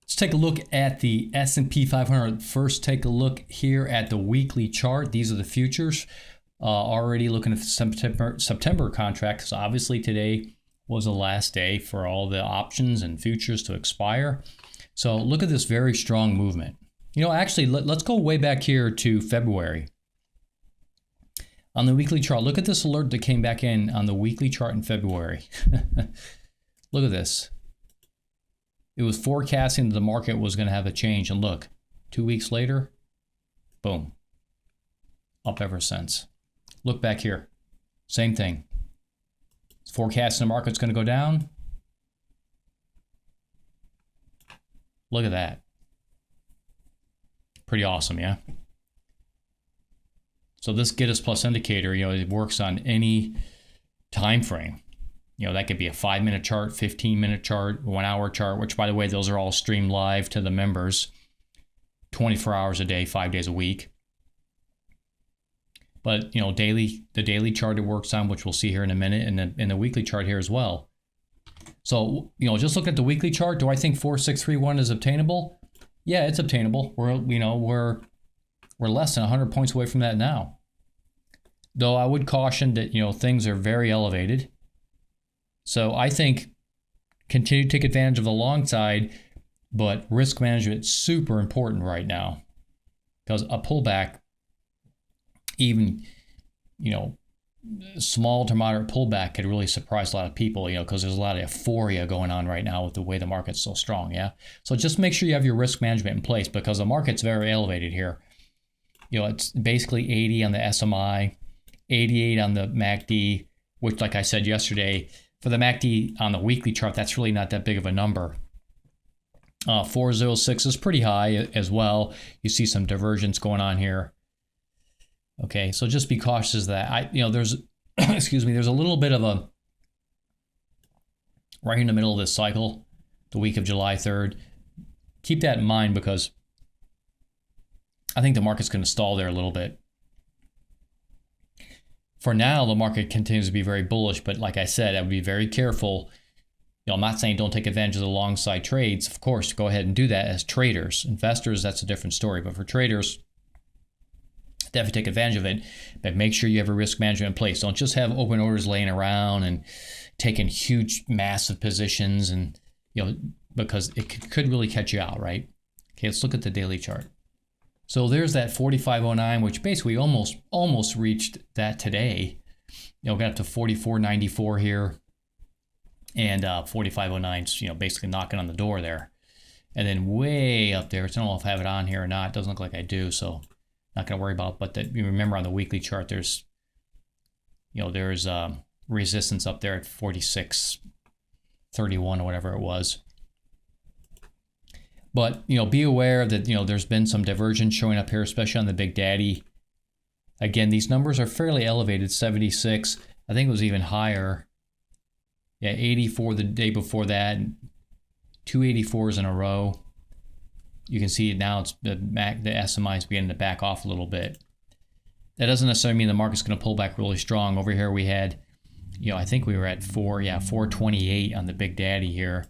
Let's take a look at the S&P 500. First, take a look here at the weekly chart. These are the futures. Already looking at the September contract, because obviously today was the last day for all the options and futures to expire. So look at this very strong movement. You know, actually, let's go way back here to February. On the weekly chart, look at this alert that came back in on the weekly chart in February. Look at this. It was forecasting that the market was going to have a change. And look, 2 weeks later, boom, up ever since. Look back here. Same thing. It's forecasting the market's going to go down. Look at that. Pretty awesome, yeah? So this Giddus Plus indicator, you know, it works on any time frame. You know, that could be a 5-minute chart, 15-minute chart, 1-hour chart, which, by the way, those are all streamed live to the members 24 hours a day, 5 days a week. But, you know, the daily chart it works on, which we'll see here in a minute, and in the weekly chart here as well. So, you know, just look at the weekly chart. Do I think 4631 is obtainable? Yeah, it's obtainable. We're less than 100 points away from that now. Though I would caution that, you know, things are very elevated. So I think continue to take advantage of the long side, but risk management is super important right now, because a pullback, even, you know, small to moderate pullback could really surprise a lot of people, you know, because there's a lot of euphoria going on right now with the way the market's so strong, yeah? So just make sure you have your risk management in place, because the market's very elevated here. You know, it's basically 80 on the SMI, 88 on the MACD, which, like I said yesterday, for the MACD on the weekly chart, that's really not that big of a number. 406 is pretty high as well. You see some divergence going on here. Okay, so just be cautious of that. There's, excuse me, there's a little bit of a, right in the middle of this cycle, the week of July 3rd. Keep that in mind, because I think the market's going to stall there a little bit. For now, the market continues to be very bullish, but like I said, I would be very careful. You know, I'm not saying don't take advantage of the long side trades. Of course, go ahead and do that as traders. Investors, that's a different story. But for traders, definitely take advantage of it. But make sure you have a risk management in place. Don't just have open orders laying around and taking huge, massive positions, and, you know, because it could really catch you out, right? Okay, let's look at the daily chart. So there's that 4509, which basically almost reached that today. You know, got up to 4494 here, and 4509's, you know, basically knocking on the door there. And then way up there, I don't know if I have it on here or not. It doesn't look like I do, so not going to worry about it. But that, you remember on the weekly chart, there's resistance up there at 4631 or whatever it was. But, you know, be aware that, you know, there's been some divergence showing up here, especially on the Big Daddy. Again, these numbers are fairly elevated. 76, I think it was even higher. Yeah, 84 the day before that, 284s in a row. You can see it now. It's the SMI is beginning to back off a little bit. That doesn't necessarily mean the market's going to pull back really strong. Over here we had, you know, I think we were at 428 on the Big Daddy here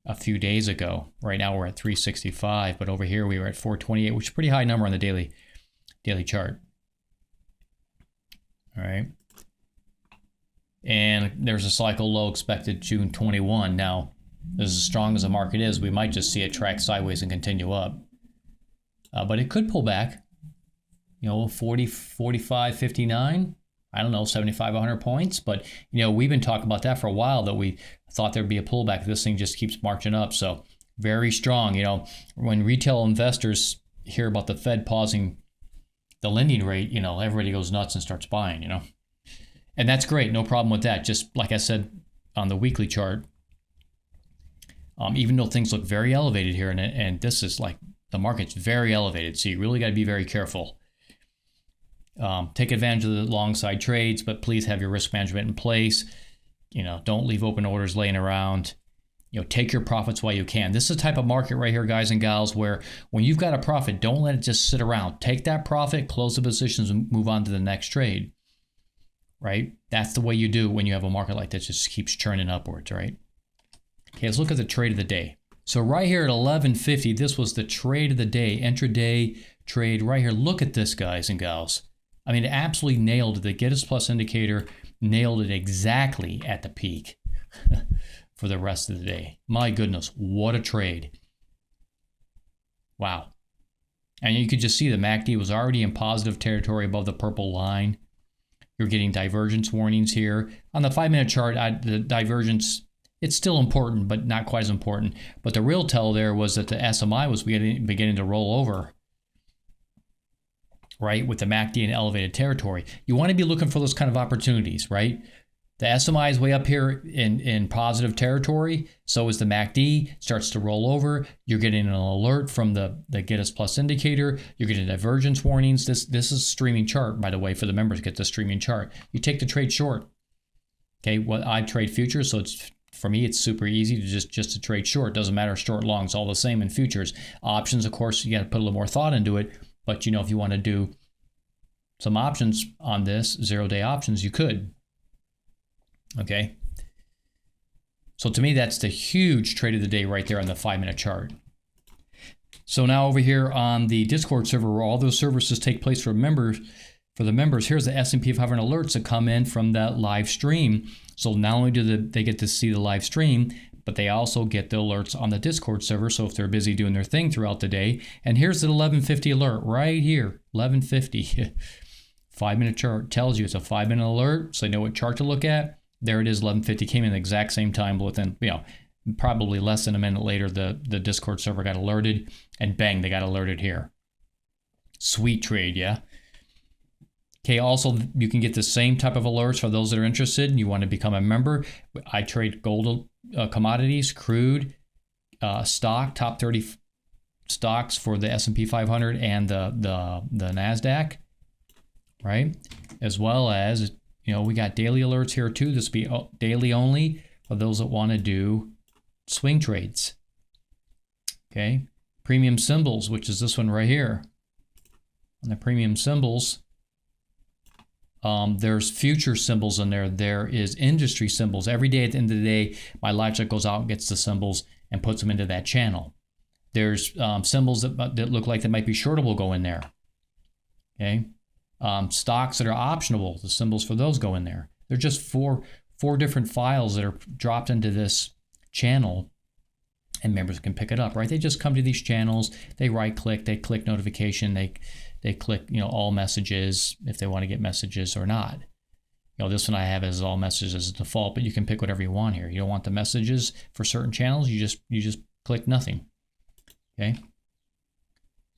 a few days ago. Right now we're at 365, but over here we were at 428, which is a pretty high number on the daily chart. All right. And there's a cycle low expected June 21. Now, as strong as the market is, we might just see it track sideways and continue up. But it could pull back, you know, 40, 45, 59. I don't know, 75, 100 points. But, you know, we've been talking about that for a while, that we thought there'd be a pullback. This thing just keeps marching up. So very strong. You know, when retail investors hear about the Fed pausing the lending rate, you know, everybody goes nuts and starts buying, you know. And that's great. No problem with that. Just like I said on the weekly chart, even though things look very elevated here, and this is like, the market's very elevated. So you really got to be very careful. Take advantage of the long side trades, but please have your risk management in place. You know, don't leave open orders laying around. You know, take your profits while you can. This is the type of market right here, guys and gals, where when you've got a profit, don't let it just sit around. Take that profit, close the positions, and move on to the next trade. Right? That's the way you do when you have a market like this. Just keeps churning upwards, right? Okay, let's look at the trade of the day. So right here at 1150, this was the trade of the day, intraday trade right here. Look at this, guys and gals. I mean, it absolutely nailed it. The Giddus Plus indicator nailed it exactly at the peak for the rest of the day. My goodness, what a trade. Wow. And you could just see the MACD was already in positive territory above the purple line. You're getting divergence warnings here. On the 5-minute chart, the divergence, it's still important, but not quite as important. But the real tell there was that the SMI was beginning to roll over, right, with the MACD in elevated territory. You want to be looking for those kind of opportunities, right? The SMI is way up here in positive territory. So is the MACD, starts to roll over. You're getting an alert from the Giddus Plus indicator. You're getting divergence warnings. This is a streaming chart, by the way, for the members. Get the streaming chart. You take the trade short. Okay, well, I trade futures, so it's for me, it's super easy to just to trade short. Doesn't matter short, long, it's all the same in futures. Options, of course, you got to put a little more thought into it. But if you want to do some options on this, 0-day options, you could. Okay. So to me, that's the huge trade of the day right there on the 5-minute chart. So now over here on the Discord server, where all those services take place for the members, here's the S&P 500 alerts that come in from that live stream. So not only do they get to see the live stream, but they also get the alerts on the Discord server. So if they're busy doing their thing throughout the day, and here's the 1150 alert right here, 1150. 5-minute chart tells you it's a 5-minute alert, so they know what chart to look at. There it is, 1150, came in the exact same time, within, probably less than a minute later, the Discord server got alerted, and bang, they got alerted here. Sweet trade, yeah? Okay, also, you can get the same type of alerts for those that are interested and you want to become a member. I trade gold, commodities, crude, stock, top 30 stocks for the S&P 500 and the NASDAQ, right? As well as, we got daily alerts here too. This will be daily only for those that want to do swing trades. Okay, premium symbols, which is this one right here. On the premium symbols, there's future symbols in there. There is industry symbols. Every day at the end of the day, my live chat goes out and gets the symbols and puts them into that channel. There's symbols that look like they might be shortable go in there. Okay. Stocks that are optionable, the symbols for those go in there. They're just four different files that are dropped into this channel, and members can pick it up, right? They just come to these channels, they right click, they click notification, they click, all messages if they want to get messages or not. This one I have as all messages as default, but you can pick whatever you want here. You don't want the messages for certain channels, you just click nothing. Okay.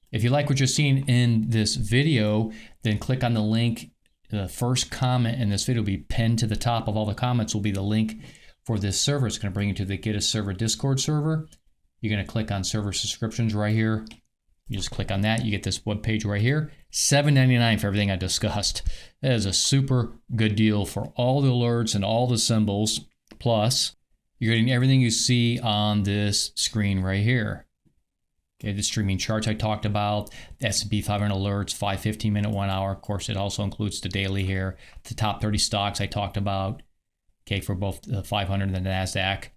If you like what you're seeing in this video, then click on the link. The first comment in this video will be pinned to the top of all the comments will be the link for this server. It's going to bring you to the Giddus server Discord server. You're going to click on server subscriptions right here. You just click on that. You get this web page right here. $7.99 for everything I discussed. That is a super good deal for all the alerts and all the symbols. Plus, you're getting everything you see on this screen right here. Okay, the streaming charts I talked about, the S&P 500 alerts, 5, 15-minute, 1 hour. Of course, it also includes the daily here. The top 30 stocks I talked about, okay, for both the 500 and the NASDAQ.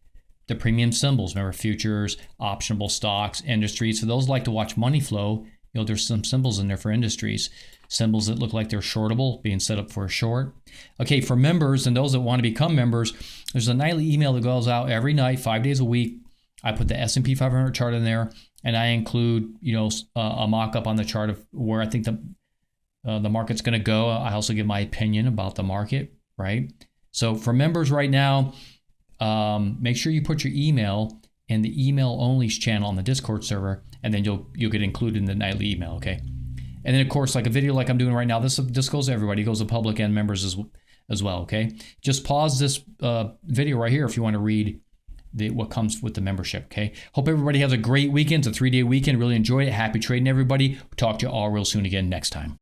The premium symbols, remember futures, optionable stocks, industries. For those who like to watch money flow, there's some symbols in there for industries. Symbols that look like they're shortable, being set up for a short. Okay, for members and those that want to become members, there's a nightly email that goes out every night, 5 days a week. I put the S&P 500 chart in there, and I include, a mock-up on the chart of where I think the market's going to go. I also give my opinion about the market, right? So for members right now, make sure you put your email in the email only channel on the Discord server, and then you'll get included in the nightly email, okay? And then, of course, like a video like I'm doing right now, this goes to everybody. It goes to public and members as well, okay? Just pause this video right here if you want to read what comes with the membership, okay? Hope everybody has a great weekend. It's a 3-day weekend. Really enjoy it. Happy trading, everybody. We'll talk to you all real soon again next time.